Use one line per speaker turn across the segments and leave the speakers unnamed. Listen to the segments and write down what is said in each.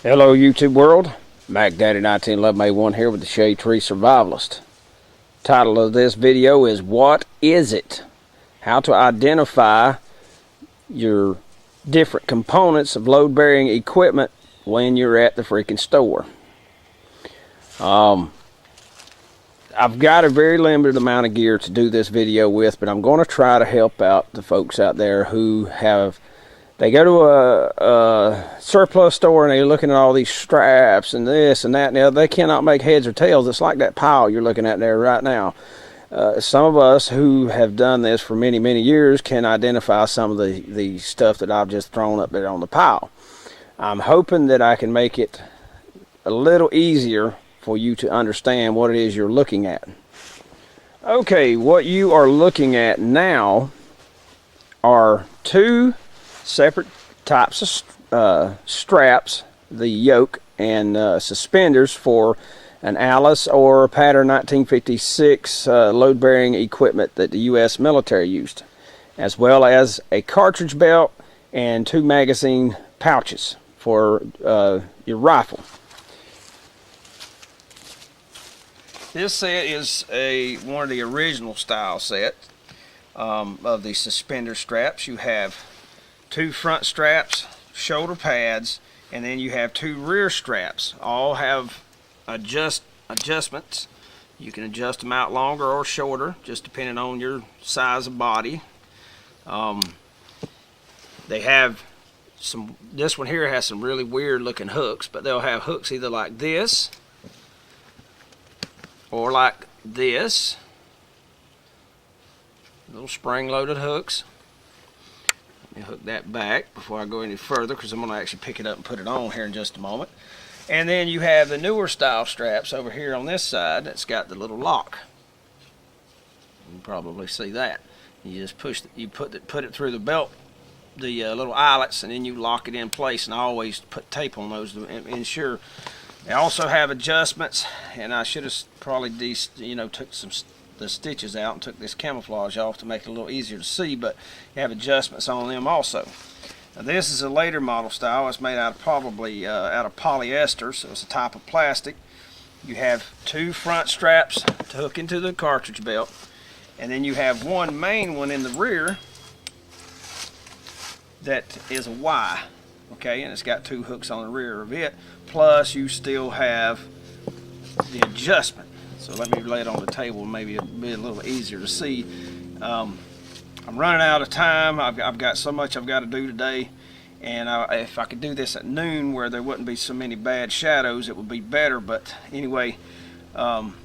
Hello YouTube world, Mac Daddy 1911A1 here with the Shade Tree Survivalist. Title of this video is What Is It? How to identify your different components of load-bearing equipment when you're at the freaking store. I've got a very limited amount of gear to do this video with, but I'm going to try to help out the folks out there who they go to a surplus store and they're looking at all these straps and this and that and the other. They cannot make heads or tails. It's like that pile you're looking at there right now. Some of us who have done this for many, many years can identify some of the stuff that I've just thrown up there on the pile. I'm hoping that I can make it a little easier for you to understand what it is you're looking at. Okay, what you are looking at now are two separate types of straps, the yoke and suspenders for an A.L.I.C.E or pattern 1956 load-bearing equipment that the U.S. military used, as well as a cartridge belt and two magazine pouches for your rifle. This set is one of the original style sets of the suspender straps. You have two front straps, shoulder pads, and then you have two rear straps. All have adjustments. You can adjust them out longer or shorter, just depending on your size of body. They have this one here has some really weird looking hooks, but they'll have hooks either like this or like this. Little spring-loaded hooks. Let me hook that back before I go any further, because I'm going to actually pick it up and put it on here in just a moment. And then you have the newer style straps over here on this side that's got the little lock. You can probably see that. You just put it through the belt, the little eyelets, and then you lock it in place. And I always put tape on those to ensure. They also have adjustments, and I should have probably took the stitches out and took this camouflage off to make it a little easier to see, but you have adjustments on them also. Now this is a later model style. It's made out of probably out of polyester, so it's a type of plastic. You have two front straps to hook into the cartridge belt, and then you have one main one in the rear that is a Y, okay, and it's got two hooks on the rear of it, plus you still have the adjustment. So let me lay it on the table, maybe it'll be a little easier to see. I'm running out of time. I've got so much I've got to do today, and if I could do this at noon where there wouldn't be so many bad shadows, it would be better. But anyway, I'm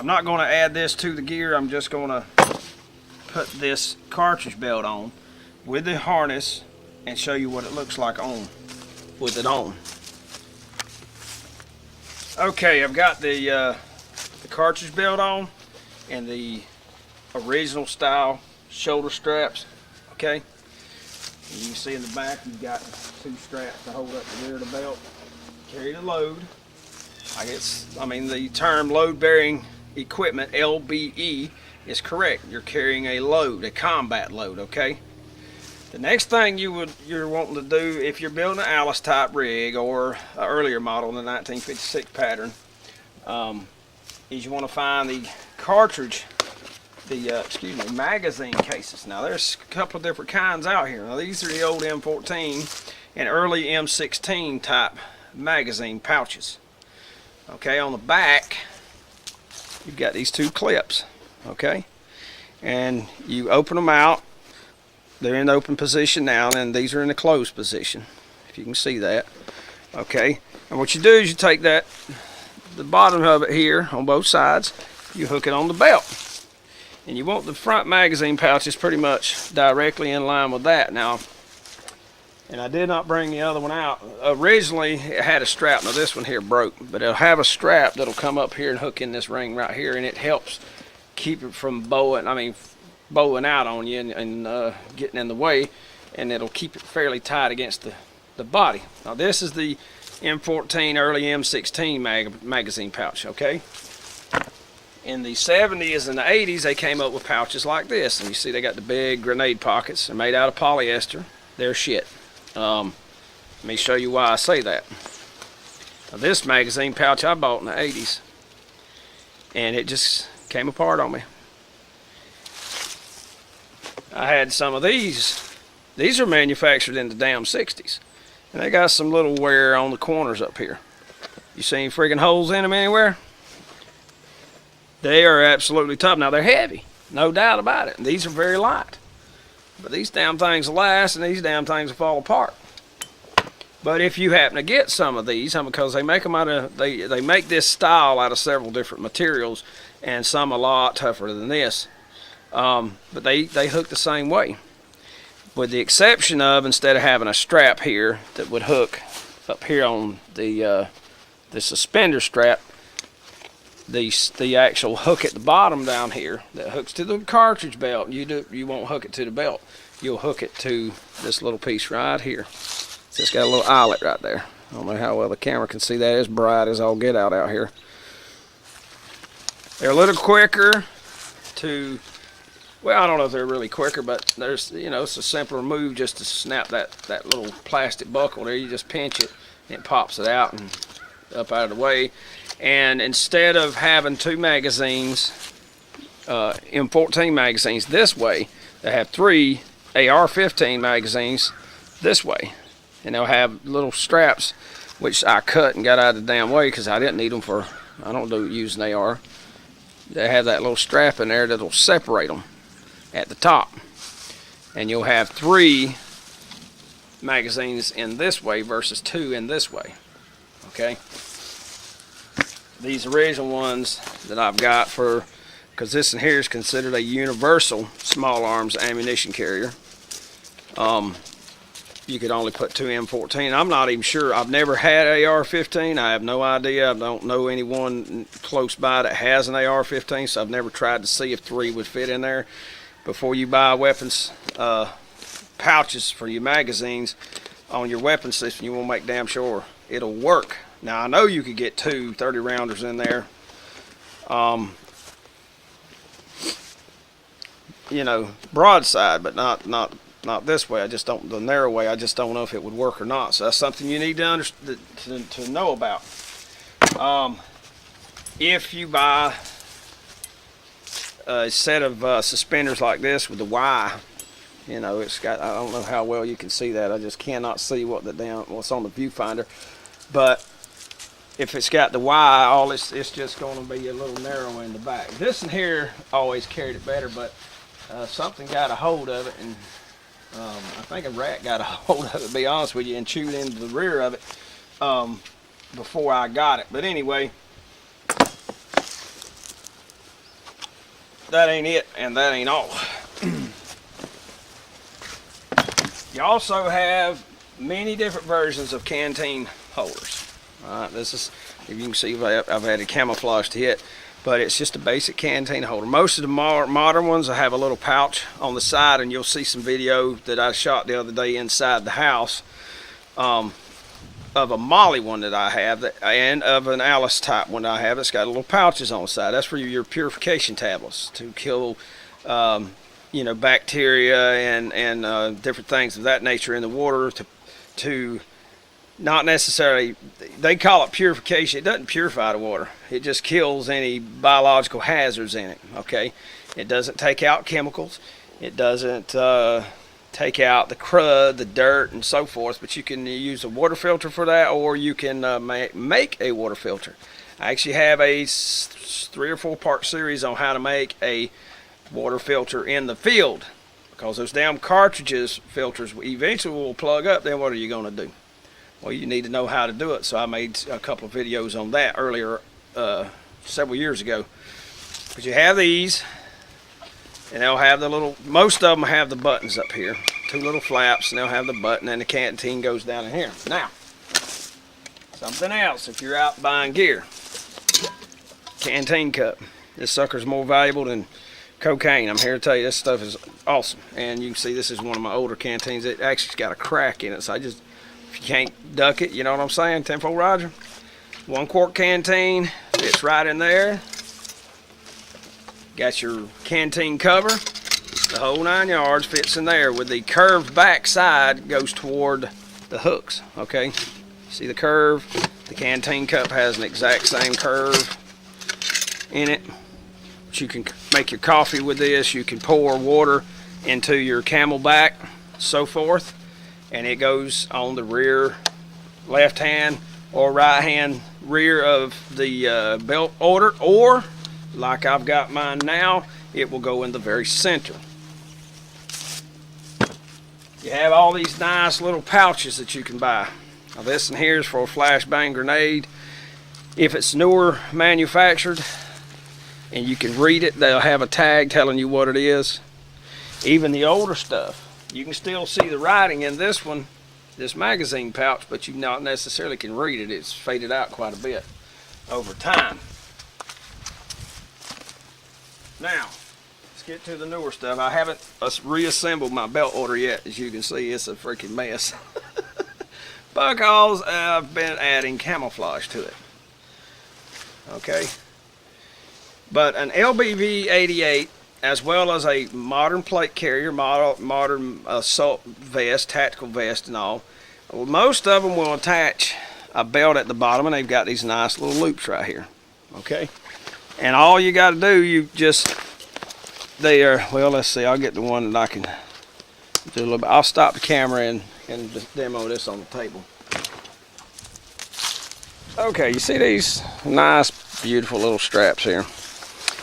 not going to add this to the gear. I'm just going to put this cartridge belt on with the harness and show you what it looks like with it on. Okay, I've got the cartridge belt on and the original style shoulder straps. Okay, and you can see in the back you've got two straps to hold up the rear of the belt. Carry the load. The term load-bearing equipment, L.B.E, is correct. You're carrying a load, a combat load. Okay. The next thing you're wanting to do if you're building an A.L.I.C.E type rig or an earlier model in the 1956 pattern is you want to find the cartridge, magazine cases. Now there's a couple of different kinds out here. Now these are the old M14 and early M16 type magazine pouches. Okay, on the back you've got these two clips. Okay, and you open them out. They're in the open position now, and these are in the closed position, if you can see that. Okay, and what you do is you take the bottom of it here on both sides, you hook it on the belt, and you want the front magazine pouches pretty much directly in line with that. Now, and I did not bring the other one out. Originally it had a strap. Now this one here broke, but it'll have a strap that'll come up here and hook in this ring right here, and it helps keep it from bowing out on you and getting in the way, and it'll keep it fairly tight against the body. Now this is the M14 early M16 magazine pouch. Okay, in the 70s and the 80s they came up with pouches like this, and you see they got the big grenade pockets. They're made out of polyester. They're shit. Let me show you why I say that. Now, this magazine pouch I bought in the 80s, and it just came apart on me. I had some of these. These are manufactured in the damn 60s, and they got some little wear on the corners up here. You see any friggin' holes in them anywhere? They are absolutely tough. Now, they're heavy, no doubt about it. These are very light. But these damn things will last, and these damn things will fall apart. But if you happen to get some of these, because they make them out of, they make this style out of several different materials, and some a lot tougher than this. But they hook the same way. With the exception of, instead of having a strap here that would hook up here on the suspender strap, the actual hook at the bottom down here that hooks to the cartridge belt, you won't hook it to the belt. You'll hook it to this little piece right here. So it's got a little eyelet right there. I don't know how well the camera can see that. It's bright as all get out here. They're a little quicker to, well, I don't know if they're really quicker, but there's, you know, it's a simpler move just to snap that little plastic buckle there. You just pinch it and it pops it out and up out of the way. And instead of having two magazines, M14 magazines this way, they have three AR-15 magazines this way. And they'll have little straps, which I cut and got out of the damn way because I didn't need them for, I don't use an AR. They have that little strap in there that'll separate them at the top. And you'll have three magazines in this way versus two in this way. Okay? These original ones that I've got for, because this in here is considered a universal small arms ammunition carrier. You could only put two M14. I'm not even sure. I've never had AR-15. I have no idea. I don't know anyone close by that has an AR-15, so I've never tried to see if three would fit in there. Before you buy weapons pouches for your magazines on your weapon system, you want to make damn sure it'll work. Now, I know you could get two 30-rounders in there. You know, broadside, but not this way. I just don't, the narrow way, I just don't know if it would work or not. So that's something you need to to know about. If you buy a set of suspenders like this with the Y, you know, it's got, I don't know how well you can see that. I just cannot see what's on the viewfinder. But if it's got the Y, it's just going to be a little narrow in the back. This in here always carried it better, but something got a hold of it, and I think a rat got a hold of it, to be honest with you, and chewed into the rear of it before I got it. But anyway, that ain't it, and that ain't all. You also have many different versions of canteen holders. Alright, this is, if you can see, I've had it camouflaged hit, but it's just a basic canteen holder. Most of the modern ones have a little pouch on the side, and you'll see some video that I shot the other day inside the house of a M.O.L.L.E one that I have, and of an A.L.I.C.E type one that I have. It's got little pouches on the side. That's for your purification tablets to kill you know, bacteria and different things of that nature in the water, to not necessarily, they call it purification. It doesn't purify the water. It just kills any biological hazards in it, okay? It doesn't take out chemicals. It doesn't take out the crud, the dirt, and so forth, but you can use a water filter for that, or you can make a water filter. I actually have a 3 or 4 part series on how to make a water filter in the field, because those damn cartridges filters eventually will plug up. Then what are you going to do? Well, you need to know how to do it. So I made a couple of videos on that earlier, several years ago. But you have these, and they'll have the little, most of them have the buttons up here, 2 little flaps, and they'll have the button, and the canteen goes down in here. Now, something else, if you're out buying gear, canteen cup. This sucker's more valuable than cocaine. I'm here to tell you, this stuff is awesome. And you can see this is one of my older canteens. It actually's got a crack in it, so if you can't duck it, you know what I'm saying, 10-4 Roger. 1 quart canteen, fits right in there. Got your canteen cover, the whole 9 yards fits in there, with the curved back side goes toward the hooks. Okay, see the curve? The canteen cup has an exact same curve in it. But you can make your coffee with this. You can pour water into your Camelback, so forth, and it goes on the rear left hand or right hand rear of the belt order, or like I've got mine now, it will go in the very center. You have all these nice little pouches that you can buy. Now this one here is for a flashbang grenade. If it's newer manufactured and you can read it, they'll have a tag telling you what it is. Even the older stuff, you can still see the writing in this one, this magazine pouch, but you not necessarily can read it. It's faded out quite a bit over time. Now, let's get to the newer stuff. I haven't reassembled my belt order yet. As you can see, it's a freaking mess. Because I've been adding camouflage to it. Okay. But an L.B.E. 88, as well as a modern plate carrier, modern assault vest, tactical vest and all, well, most of them will attach a belt at the bottom, and they've got these nice little loops right here. Okay. And all you got to do, you just, well, let's see, I'll get the one that I can do a little bit. I'll stop the camera and just demo this on the table. Okay, you see these nice, beautiful little straps here.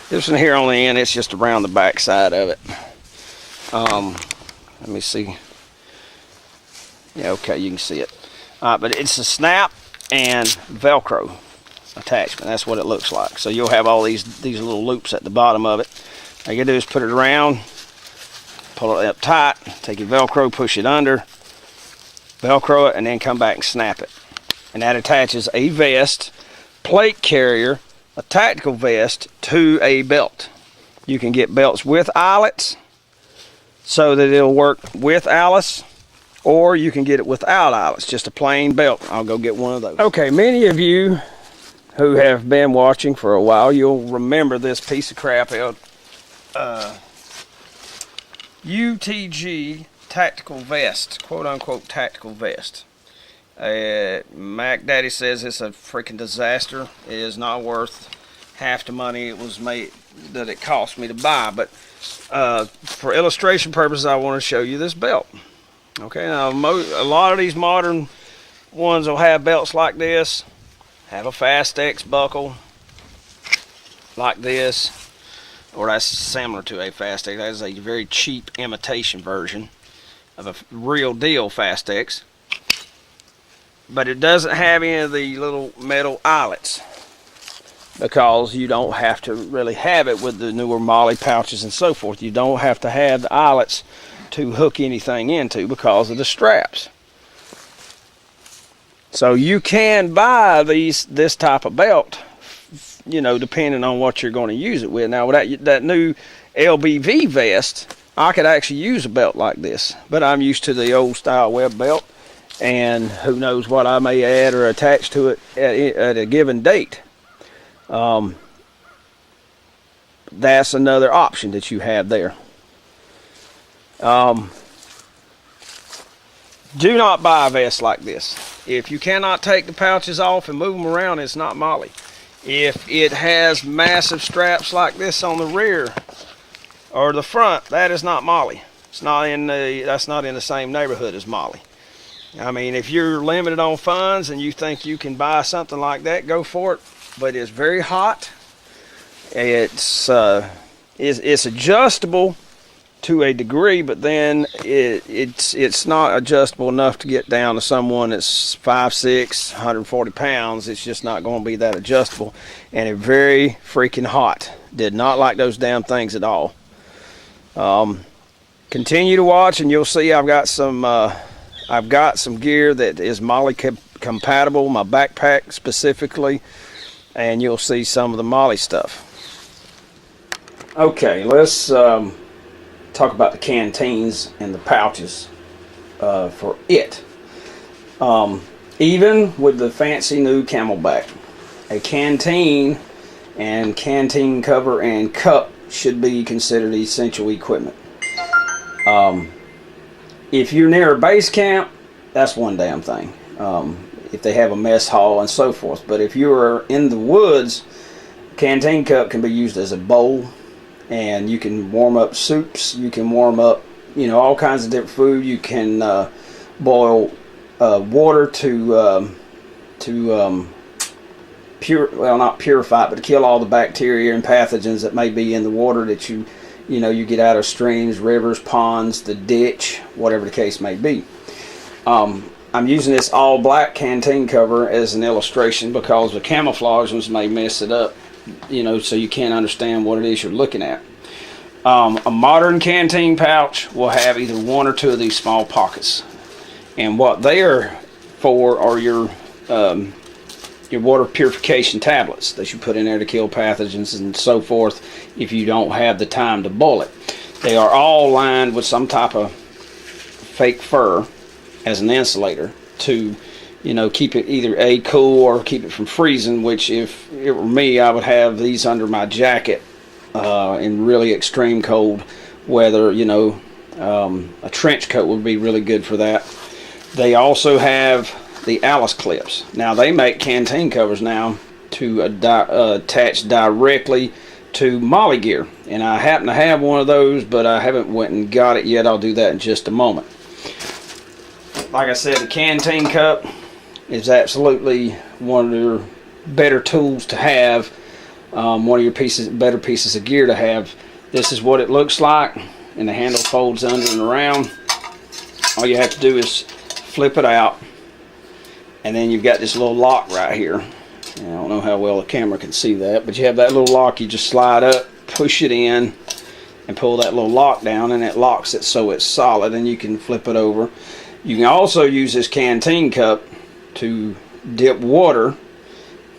This one here on the end, it's just around the back side of it. Let me see. Yeah, okay, you can see it. But it's a snap and Velcro attachment. That's what it looks like. So you'll have all these little loops at the bottom of it. All you gotta do is put it around, pull it up tight, take your Velcro, push it under, Velcro it, and then come back and snap it. And that attaches a vest, plate carrier, a tactical vest to a belt. You can get belts with eyelets so that it'll work with A.L.I.C.E, or you can get it without eyelets, just a plain belt. I'll go get one of those. Okay, many of you who have been watching for a while, you'll remember this piece of crap out. UTG tactical vest, quote unquote tactical vest. Mac Daddy says it's a freaking disaster. It is not worth half the money it was made that it cost me to buy. But for illustration purposes, I want to show you this belt. Okay, now a lot of these modern ones will have belts like this, have a Fastex buckle like this, or that's similar to a Fastex. That is a very cheap imitation version of a real deal Fastex. But it doesn't have any of the little metal eyelets, because you don't have to really have it with the newer M.O.L.L.E pouches and so forth. You don't have to have the eyelets to hook anything into because of the straps. So you can buy this type of belt, you know, depending on what you're going to use it with. Now with that new L.B.E vest, I could actually use a belt like this, but I'm used to the old style web belt, and who knows what I may add or attach to it at a given date. That's another option that you have there. Do not buy a vest like this. If you cannot take the pouches off and move them around, it's not M.O.L.L.E. If it has massive straps like this on the rear or the front, that is not M.O.L.L.E. It's not in that's not in the same neighborhood as M.O.L.L.E. I mean, if you're limited on funds and you think you can buy something like that, go for it. But it's very hot. It's adjustable to a degree, but then it's not adjustable enough to get down to someone that's 5'6", 140 pounds. It's just not going to be that adjustable, and it's very freaking hot. Did not like those damn things at all. Continue to watch, and you'll see I've got some gear that is M.O.L.L.E compatible, my backpack specifically, and you'll see some of the M.O.L.L.E stuff. Okay, let's talk about the canteens and the pouches for it. Even with the fancy new Camelback, a canteen and canteen cover and cup should be considered essential equipment. If you're near a base camp that's one damn thing. If they have a mess hall and so forth. But if you're in the woods, canteen cup can be used as a bowl, and you can warm up soups. You can warm up, you know, all kinds of different food. You can boil water to not purify it, but to kill all the bacteria and pathogens that may be in the water that you get out of streams, rivers, ponds, the ditch, whatever the case may be. I'm using this all black canteen cover as an illustration because the camouflage ones may mess it up, you know, so you can't understand what it is you're looking at. A modern canteen pouch will have either one or two of these small pockets, and what they are for are your water purification tablets that you put in there to kill pathogens and so forth if you don't have the time to boil it. They are all lined with some type of fake fur as an insulator to, you know, keep it either cool or keep it from freezing, which if it were me, I would have these under my jacket in really extreme cold weather. You know, a trench coat would be really good for that. They also have the A.L.I.C.E clips. Now they make canteen covers now to attach directly to M.O.L.L.E gear, and I happen to have one of those, but I haven't went and got it yet. I'll do that in just a moment. Like I said, the canteen cup is absolutely one of your better tools to have, one of your better pieces of gear to have. This is what it looks like, and the handle folds under and around. All you have to do is flip it out, and then you've got this little lock right here. And I don't know how well the camera can see that, but you have that little lock. You just slide up, push it in, and pull that little lock down, and it locks it so it's solid, and you can flip it over. You can also use this canteen cup to dip water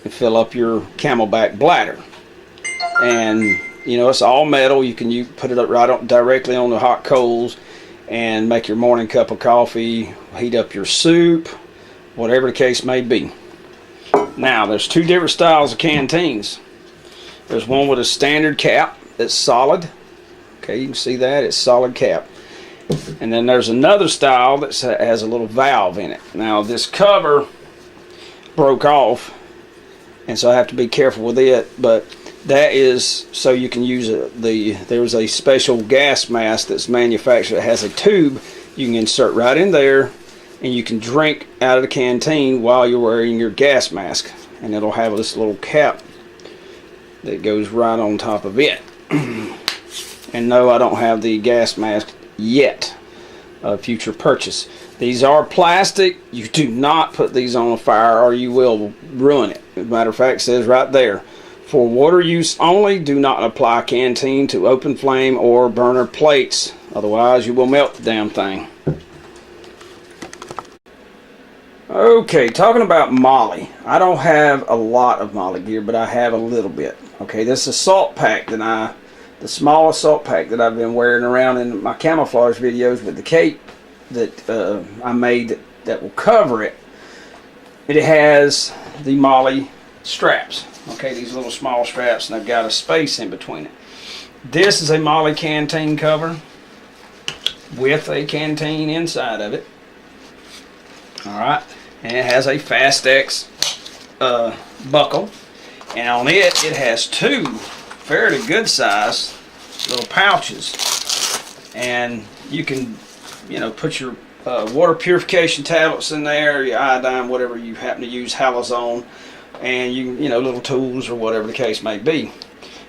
and fill up your Camelback bladder. And you know, it's all metal. You put it up directly on the hot coals and make your morning cup of coffee, heat up your soup, whatever the case may be. Now, there's two different styles of canteens. There's one with a standard cap that's solid. Okay, you can see that, it's solid cap. And then there's another style that has a little valve in it. Now, this cover broke off, and so I have to be careful with it, but that is so you can use there's a special gas mask that's manufactured that has a tube you can insert right in there, and you can drink out of the canteen while you're wearing your gas mask, and it'll have this little cap that goes right on top of it. And no, I don't have the gas mask yet. Future purchase. These are plastic. You do not put these on a fire or you will ruin it. As a matter of fact, it says right there, for water use only, do not apply canteen to open flame or burner plates, otherwise you will melt the damn thing. Okay, talking about M.O.L.L.E. I don't have a lot of M.O.L.L.E gear, but I have a little bit. Okay, this is a salt pack the smallest salt pack that I've been wearing around in my camouflage videos with the cape that I made that will cover it. It has the M.O.L.L.E straps. Okay, these little small straps, and I've got a space in between it. This is a M.O.L.L.E canteen cover with a canteen inside of it. Alright, and it has a Fast-X buckle, and on it has two fairly good size little pouches, and you can, you know, put your water purification tablets in there, your iodine, whatever you happen to use, halazone, and you know, little tools or whatever the case may be.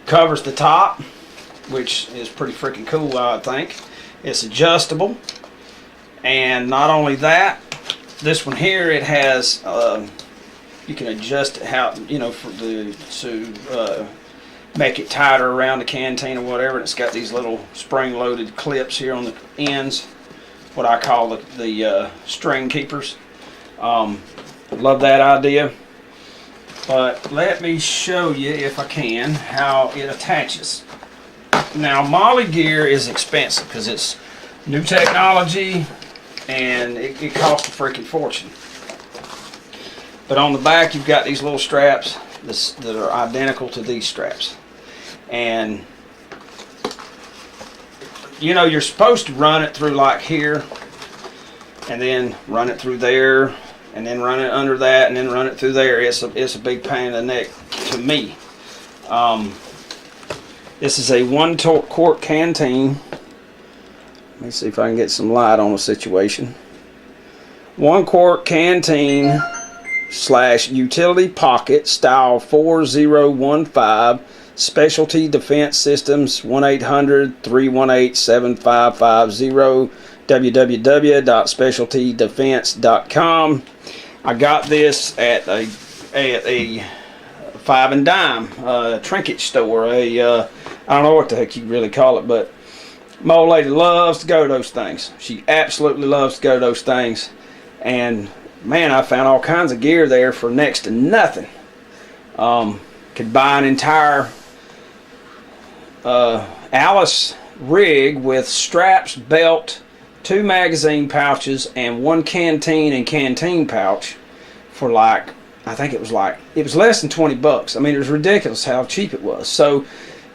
Covers the top, which is pretty freaking cool, I think. It's adjustable, and not only that, this one here, it has you can adjust it how, you know, to make it tighter around the canteen or whatever. And it's got these little spring-loaded clips here on the ends, what I call the string keepers. Love that idea. But let me show you, if I can, how it attaches. Now, M.O.L.L.E gear is expensive because it's new technology and it costs a freaking fortune. But on the back, you've got these little straps that are identical to these straps. And, you know, you're supposed to run it through like here. and then run it through there, and then run it under that, and then run it through there. It's a big pain in the neck to me. This is a 1 quart canteen. Let me see if I can get some light on the situation. 1 quart canteen / utility pocket style 4015, Specialty Defense Systems, 1-800-318-7550, www.specialtydefense.com. I got this at a 5 and dime trinket store. I don't know what the heck you really call it, but my old lady loves to go to those things. She absolutely loves to go to those things. And man, I found all kinds of gear there for next to nothing. Could buy an entire A.L.I.C.E rig with straps, belt, 2 magazine pouches, and 1 canteen and canteen pouch for like, I think it was less than 20 bucks. I mean, it was ridiculous how cheap it was. So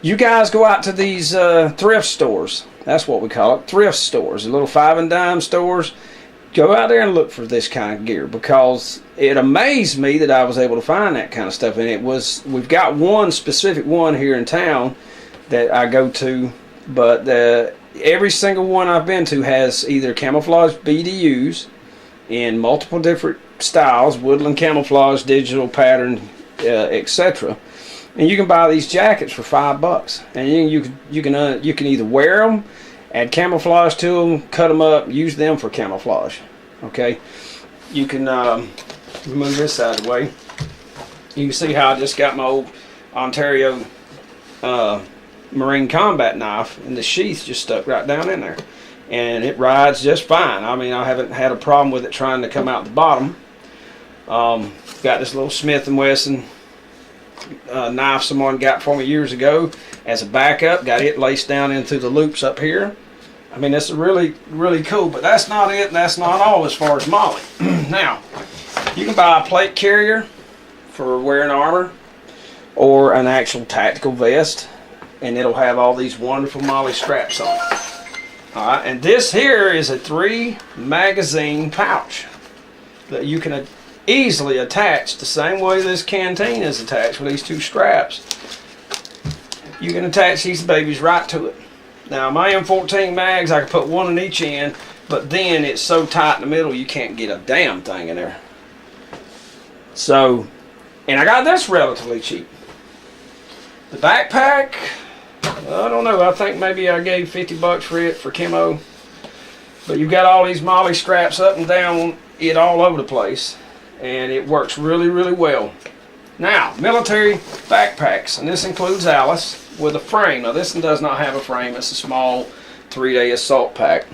you guys go out to these thrift stores. That's what we call it, thrift stores, the little 5 and dime stores. Go out there and look for this kind of gear, because it amazed me that I was able to find that kind of stuff. And we've got one specific one here in town that I go to, but every single one I've been to has either camouflage BDUs in multiple different styles, woodland camouflage, digital pattern, etc. And you can buy these jackets for $5, and you can either wear them, add camouflage to them, cut them up, use them for camouflage. Okay, you can move this out of the way. You can see how I just got my old Ontario Marine combat knife, and the sheath just stuck right down in there, and it rides just fine. I mean, I haven't had a problem with it trying to come out the bottom. Got this little Smith & Wesson knife someone got for me years ago as a backup. Got it laced down into the loops up here. I mean, this is really, really cool, but that's not it, and that's not all as far as M.O.L.L.E. Now, you can buy a plate carrier for wearing armor, or an actual tactical vest, and it'll have all these wonderful M.O.L.L.E. straps on it. Alright, and this here is a 3 magazine pouch that you can easily attach the same way this canteen is attached with these 2 straps. You can attach these babies right to it. Now, my M14 mags, I can put 1 in each end, but then it's so tight in the middle you can't get a damn thing in there. So, and I got this relatively cheap. The backpack, I don't know, I think maybe I gave $50 for it for camo. But you've got all these M.O.L.L.E. straps up and down it all over the place, and it works really, really well. Now, military backpacks, and this includes A.L.I.C.E with a frame. Now, this one does not have a frame. It's a small 3-day assault pack.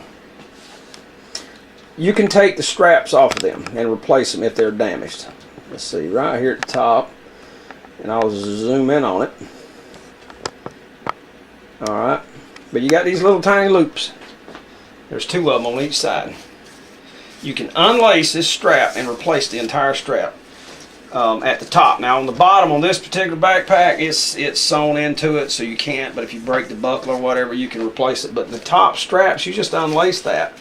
You can take the straps off of them and replace them if they're damaged. Let's see, right here at the top, and I'll zoom in on it. Alright, but you got these little tiny loops. There's 2 of them on each side. You can unlace this strap and replace the entire strap at the top. Now on the bottom on this particular backpack, it's sewn into it, so you can't, but if you break the buckle or whatever, you can replace it. But the top straps, you just unlace that.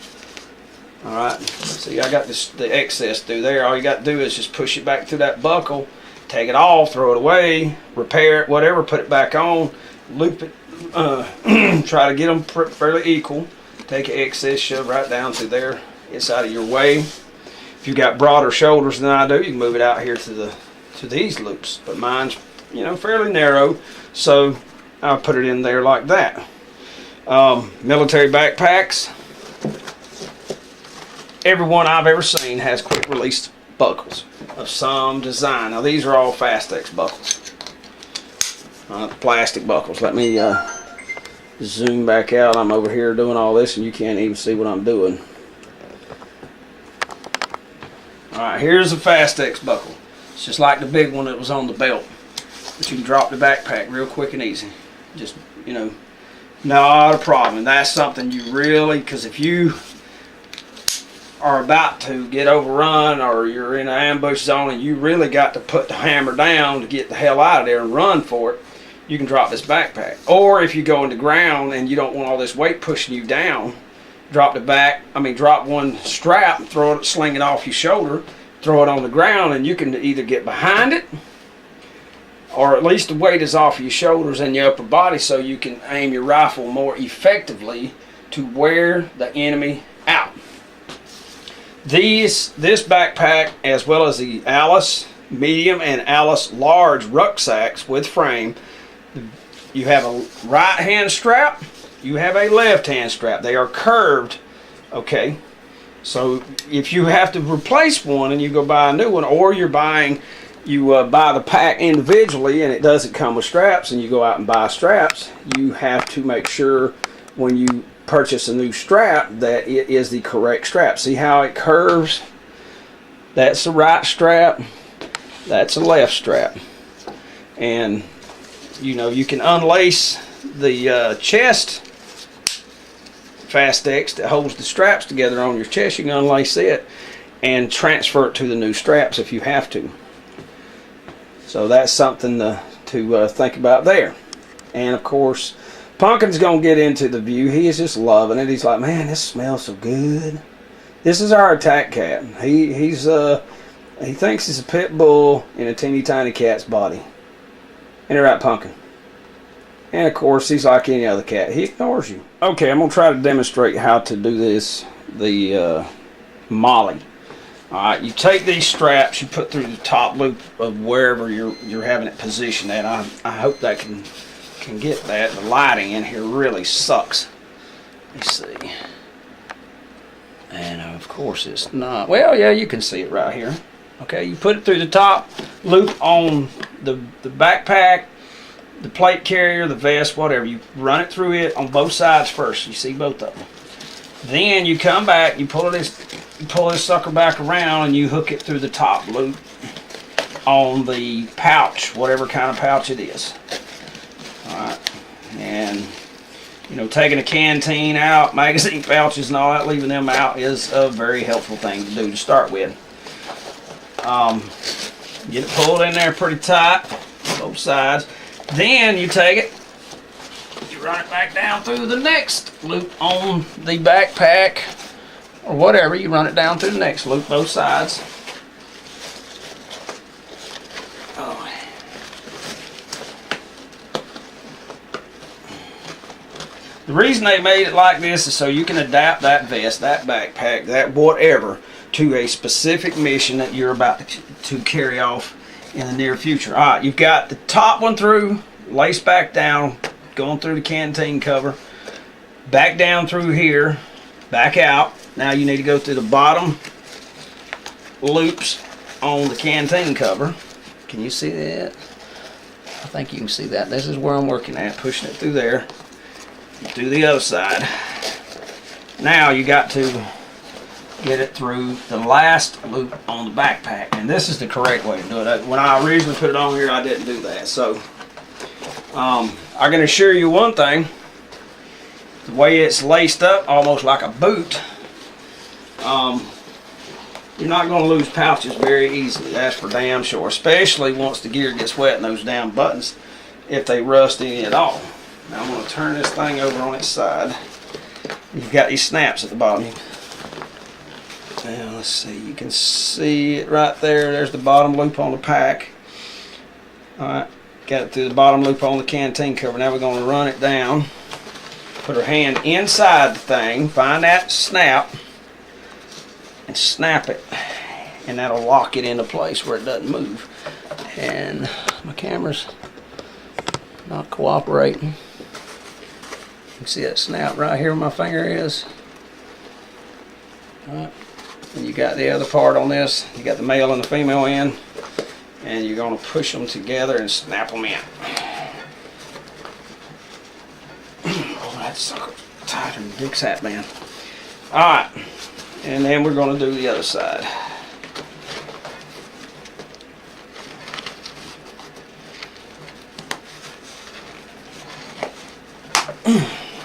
Alright, see, I got the excess through there. All you got to do is just push it back through that buckle, take it off, throw it away, repair it, whatever, put it back on, loop it, try to get them fairly equal. Take the excess, shove right down through there. It's out of your way. If you've got broader shoulders than I do, you can move it out here to these loops. But mine's, fairly narrow, so I'll put it in there like that. Military backpacks. Every one I've ever seen has quick release buckles of some design. Now these are all Fastex buckles. Plastic buckles. Let me zoom back out. I'm over here doing all this and you can't even see what I'm doing. Alright, here's a Fastex buckle. It's just like the big one that was on the belt. But you can drop the backpack real quick and easy. Just, not a problem. And that's something you really, because if you are about to get overrun or you're in an ambush zone and you really got to put the hammer down to get the hell out of there and run for it, you can drop this backpack. Or if you go into ground and you don't want all this weight pushing you down drop one strap and sling it off your shoulder, throw it on the ground, and you can either get behind it, or at least the weight is off your shoulders and your upper body, so you can aim your rifle more effectively to wear the enemy out. This backpack, as well as the A.L.I.C.E medium and A.L.I.C.E large rucksacks with frame, you have a right hand strap, you have a left hand strap. They are curved, okay? So if you have to replace one and you go buy a new one, or you buy the pack individually and it doesn't come with straps, and you go out and buy straps, you have to make sure when you purchase a new strap that it is the correct strap. See how it curves? That's the right strap, that's the left strap. And you can unlace the chest Fastex that holds the straps together on your chest. You can unlace it and transfer it to the new straps if you have to. So that's something to think about there. And of course, Pumpkin's gonna get into the view. He is just loving it. He's like, man, this smells so good. This is our attack cat. He thinks he's a pit bull in a teeny tiny cat's body. Ain't it right, Pumpkin? And of course, he's like any other cat. He ignores you. Okay, I'm gonna try to demonstrate how to do this. The M.O.L.L.E. All right, you take these straps, you put through the top loop of wherever you're having it positioned at. I hope that can get that. The lighting in here really sucks. Let's see. And of course it's not. Well, yeah, you can see it right here. Okay, you put it through the top loop on the backpack, the plate carrier, the vest, whatever. You run it through it on both sides first. You see both of them. Then you come back, you pull this sucker back around, and you hook it through the top loop on the pouch, whatever kind of pouch it is. Alright, and taking a canteen out, magazine pouches and all that, leaving them out is a very helpful thing to do to start with. Get it pulled in there pretty tight, both sides. Then you take it, you run it back down through the next loop on the backpack, or whatever. You run it down through the next loop, both sides. Oh. The reason they made it like this is so you can adapt that vest, that backpack, that whatever, to a specific mission that you're about to carry off in the near future. Alright, you've got the top one through, lace back down, going through the canteen cover, back down through here, back out. Now you need to go through the bottom loops on the canteen cover. Can you see that? I think you can see that. This is where I'm working at, pushing it through there. Do the other side. Now you got to get it through the last loop on the backpack, and this is the correct way to do it. When I originally put it on here, I didn't do that. So I can assure you one thing: the way it's laced up, almost like a boot, you're not going to lose pouches very easily. That's for damn sure. Especially once the gear gets wet and those damn buttons, if they rust any at all. Now I'm going to turn this thing over on its side. You've got these snaps at the bottom. Now let's see, you can see it right there. There's the bottom loop on the pack. Alright, got it through the bottom loop on the canteen cover. Now we're going to run it down. Put our hand inside the thing, find that snap, and snap it. And that'll lock it into place where it doesn't move. And my camera's not cooperating. You can see that snap right here where my finger is. Alright. And you got the other part on this. You got the male and the female end. And you're going to push them together and snap them in. Oh, that sucker tighter than Dick's hat band. Alright. And then we're going to do the other side.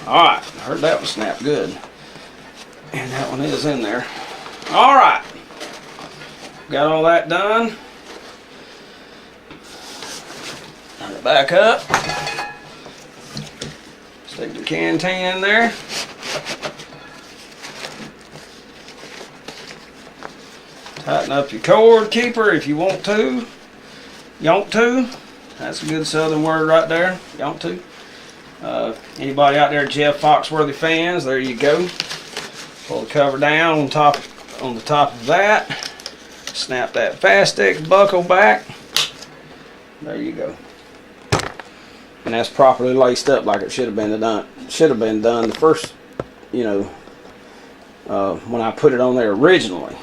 Alright, I heard that one snap good. And that one is in there. Alright. Got all that done. Turn it back up. Stick the canteen in there. Tighten up your cord keeper if you want to. Yont to. That's a good southern word right there. Yont to. Anybody out there Jeff Foxworthy fans, there you go. Pull the cover down on the top of that. Snap that Fastex buckle back. There you go. And that's properly laced up like it should have been done. Should have been done the first, you know, when I put it on there originally.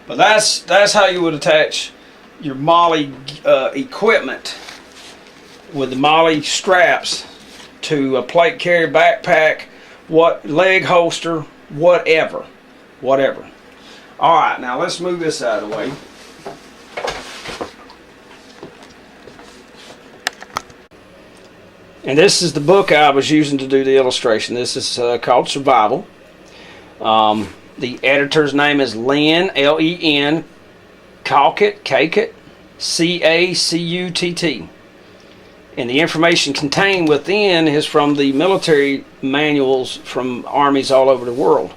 But that's how you would attach your M.O.L.L.E equipment with the M.O.L.L E straps to a plate carrier, backpack, leg holster, whatever. Alright, now let's move this out of the way. And this is the book I was using to do the illustration. This is called Survival. The editor's name is Len, L-E-N, Cacutt, C-A-C-U-T-T. And the information contained within is from the military manuals from armies all over the world.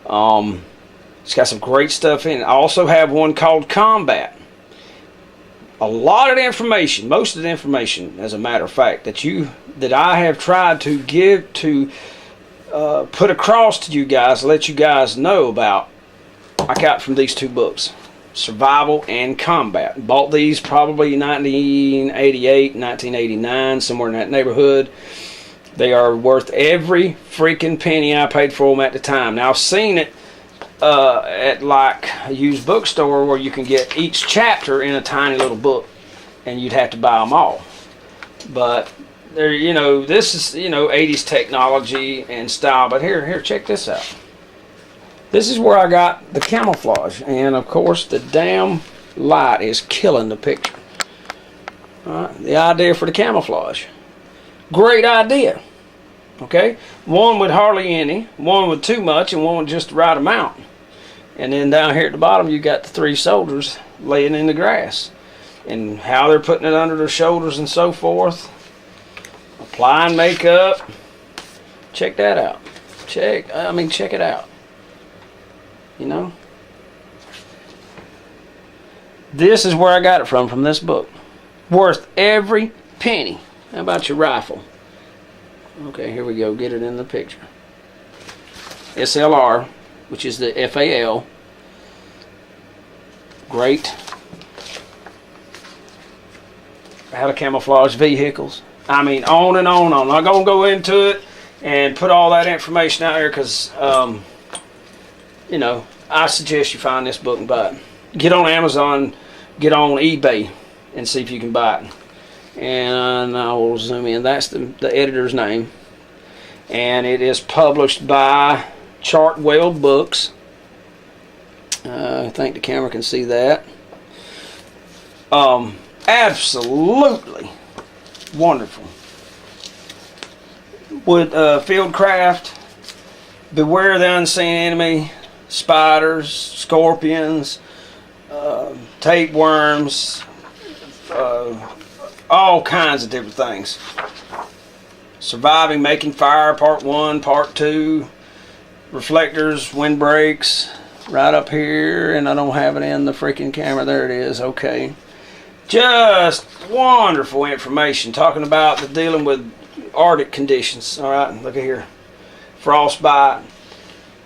It's got some great stuff in it. I also have one called Combat. A lot of the information, most of the information, as a matter of fact, that I have tried to give to put across to you guys, let you guys know about, I got from these two books, Survival and Combat. Bought these probably 1988, 1989, somewhere in that neighborhood. They are worth every freaking penny I paid for them at the time. Now I've seen it at like a used bookstore where you can get each chapter in a tiny little book, and you'd have to buy them all. But there, you know, this is, you know, 80s technology and style. But here, check this out. This is where I got the camouflage, and of course the damn light is killing the picture. All right, the idea for the camouflage, great idea. Okay, one with hardly any, one with too much, and one with just the right amount. And then down here at the bottom you got the three soldiers laying in the grass, and how they're putting it under their shoulders and so forth. Applying makeup. Check that out. Check it out. You know, this is where I got it from this book. Worth every penny. How about your rifle? Okay, here we go. Get it in the picture. SLR, which is the FAL. Great. How to camouflage vehicles. I mean, on and on and on. I'm not going to go into it and put all that information out there because, you know, I suggest you find this book and buy it. Get on Amazon, get on eBay, and see if you can buy it. And I will zoom in. That's the editor's name. And it is published by Chartwell Books. I think the camera can see that. Absolutely wonderful. With Fieldcraft, Beware the Unseen Enemy, spiders, scorpions, tapeworms, all kinds of different things. Surviving, Making Fire, Part 1, Part 2, reflectors, windbreaks, right up here, and I don't have it in the freaking camera. There it is. Okay. Just wonderful information talking about the dealing with Arctic conditions. All right, look at here. Frostbite,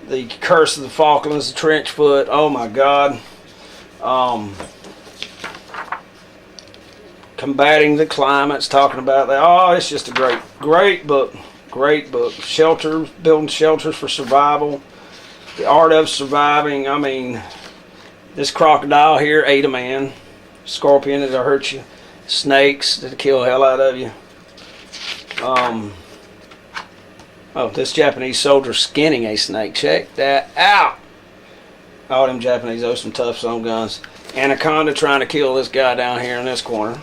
the curse of the Falklands, the trench foot. Oh my God. Combating the climates, talking about that. Oh, it's just a great book. Great book. Shelters, building shelters for survival. The art of surviving. I mean, this crocodile here ate a man. Scorpion that'll hurt you. Snakes that'll kill the hell out of you. Oh, this Japanese soldier skinning a snake. Check that out. All them Japanese owe some tough some guns. Anaconda trying to kill this guy down here in this corner.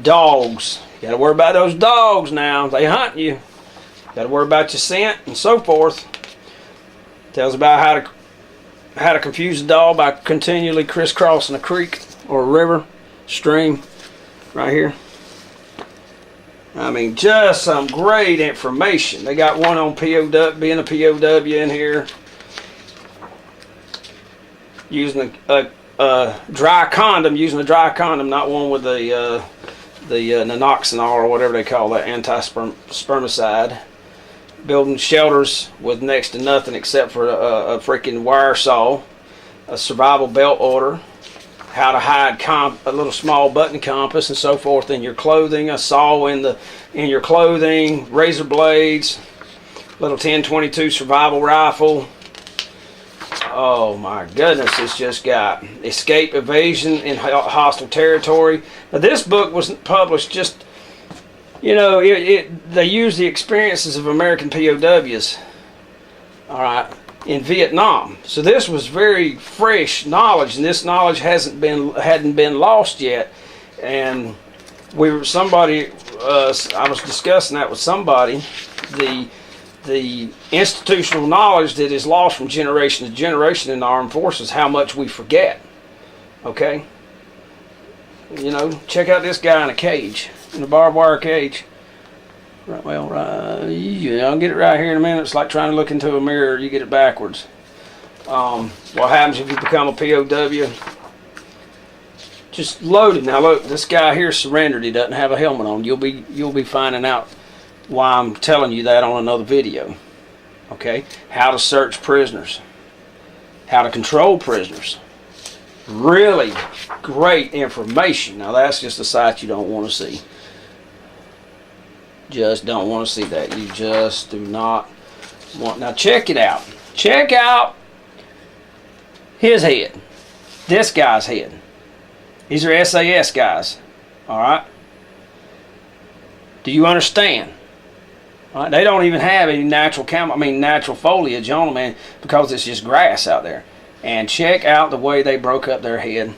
Dogs. You gotta worry about those dogs now. They hunt you. Gotta worry about your scent and so forth. Tells about how to confuse a dog by continually crisscrossing a creek or a river, stream, right here. I mean, just some great information. They got one on POW, being a POW in here. Using a dry condom, not one with the naloxone or whatever they call that, anti-spermicide. Building shelters with next to nothing except for a freaking wire saw. A survival belt order. How to hide a little small button compass and so forth in your clothing. A saw in your clothing. Razor blades. Little 10-22 survival rifle. Oh my goodness, it's just got escape, evasion in hostile territory. Now this book was published just, you know, they use the experiences of American POWs, all right, in Vietnam. So this was very fresh knowledge, and this knowledge hadn't been lost yet. And I was discussing that with somebody, the institutional knowledge that is lost from generation to generation in the armed forces, how much we forget. Okay? You know, check out this guy in a cage, in a barbed wire cage. Right, well, I'll get it right here in a minute. It's like trying to look into a mirror. You get it backwards. What happens if you become a POW? Just loaded. Now look, this guy here surrendered. He doesn't have a helmet on. You'll be finding out why I'm telling you that on another video. Okay? How to search prisoners. How to control prisoners. Really great information. Now that's just a site you don't want to see. Just don't want to see that. You just do not want. Now check it out. Check out his head. This guy's head. These are SAS guys. Alright? Do you understand? Right, they don't even have any natural foliage on them, man, because it's just grass out there. And check out the way they broke up their head.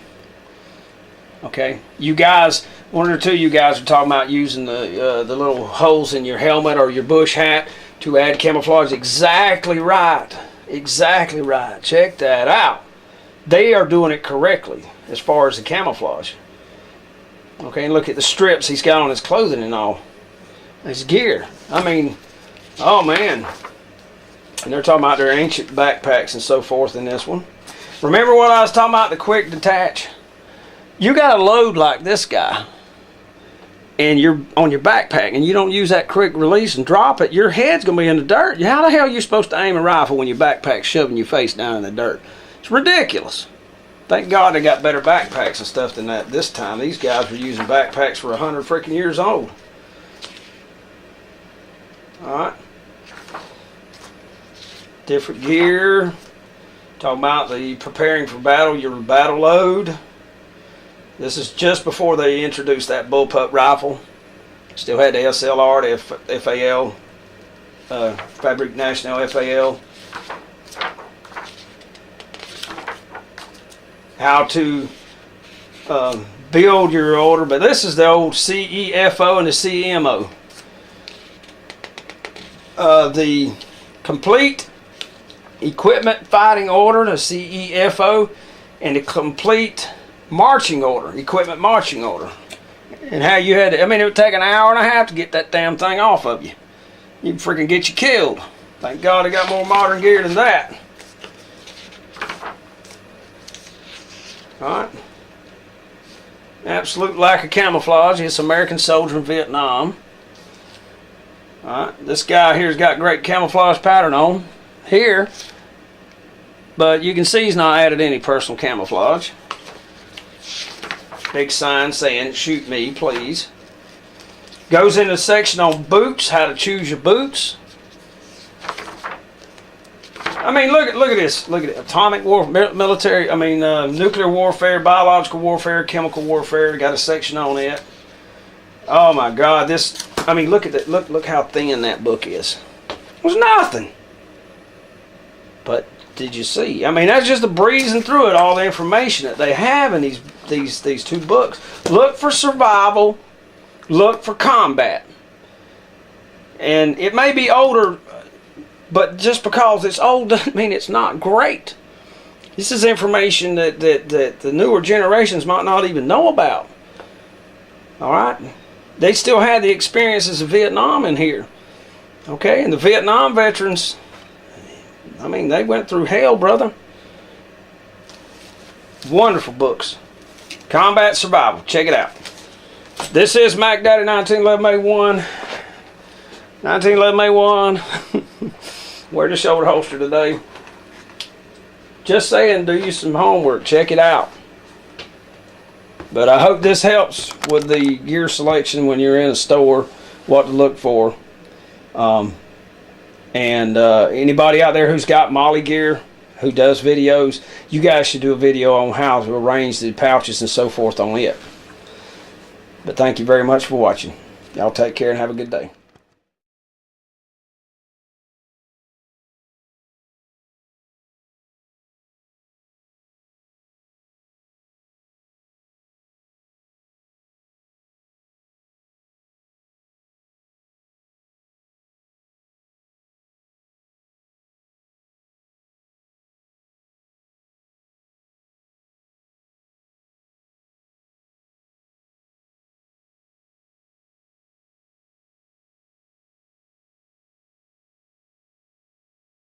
Okay, you guys, one or two of you guys are talking about using the little holes in your helmet or your bush hat to add camouflage. Exactly right. Exactly right. Check that out. They are doing it correctly as far as the camouflage. Okay, and look at the strips he's got on his clothing and all. His gear. I mean, oh man. And they're talking about their ancient backpacks and so forth in this one. Remember what I was talking about, the quick detach? You got a load like this guy, and you're on your backpack, and you don't use that quick release and drop it, your head's going to be in the dirt. How the hell are you supposed to aim a rifle when your backpack's shoving your face down in the dirt? It's ridiculous. Thank God they got better backpacks and stuff than that this time. These guys were using backpacks for 100 freaking years old. Alright. Different gear. Talking about the preparing for battle, your battle load. This is just before they introduced that bullpup rifle. Still had the SLR, the FAL, Fabric National FAL. How to build your order, but this is the old CEFO and the CMO. The complete equipment fighting order, the CEFO, and the complete marching order, equipment marching order. And how you had to, I mean, it would take an hour and a half to get that damn thing off of you. You'd freaking get you killed. Thank God they got more modern gear than that. Alright. Absolute lack of camouflage. It's American soldier in Vietnam. Alright. This guy here's got great camouflage pattern on here. But you can see he's not added any personal camouflage. Big sign saying, "Shoot me, please." Goes into a section on boots, how to choose your boots. I mean, look at this. Look at it. Atomic warfare, military. Nuclear warfare, biological warfare, chemical warfare. Got a section on it. Oh my God! This. I mean, look at that. Look how thin that book is. It was nothing. But did you see? I mean, that's just a breezing through it. All the information that they have in these two books. Look for survival. Look for combat. And it may be older, but just because it's old doesn't mean it's not great. This is information that the newer generations might not even know about. Alright? they still had the experiences of Vietnam in here. Okay, and the Vietnam veterans, I mean, they went through hell, brother. Wonderful books. Combat Survival. Check it out. This is Mac Daddy 1911 A1. 1911 A1. Wear the shoulder holster today. Just saying, do you some homework. Check it out. But I hope this helps with the gear selection when you're in a store, what to look for. Anybody out there who's got M.O.L.L.E gear, who does videos, you guys should do a video on how to arrange the pouches and so forth on it. But thank you very much for watching. Y'all take care and have a good day.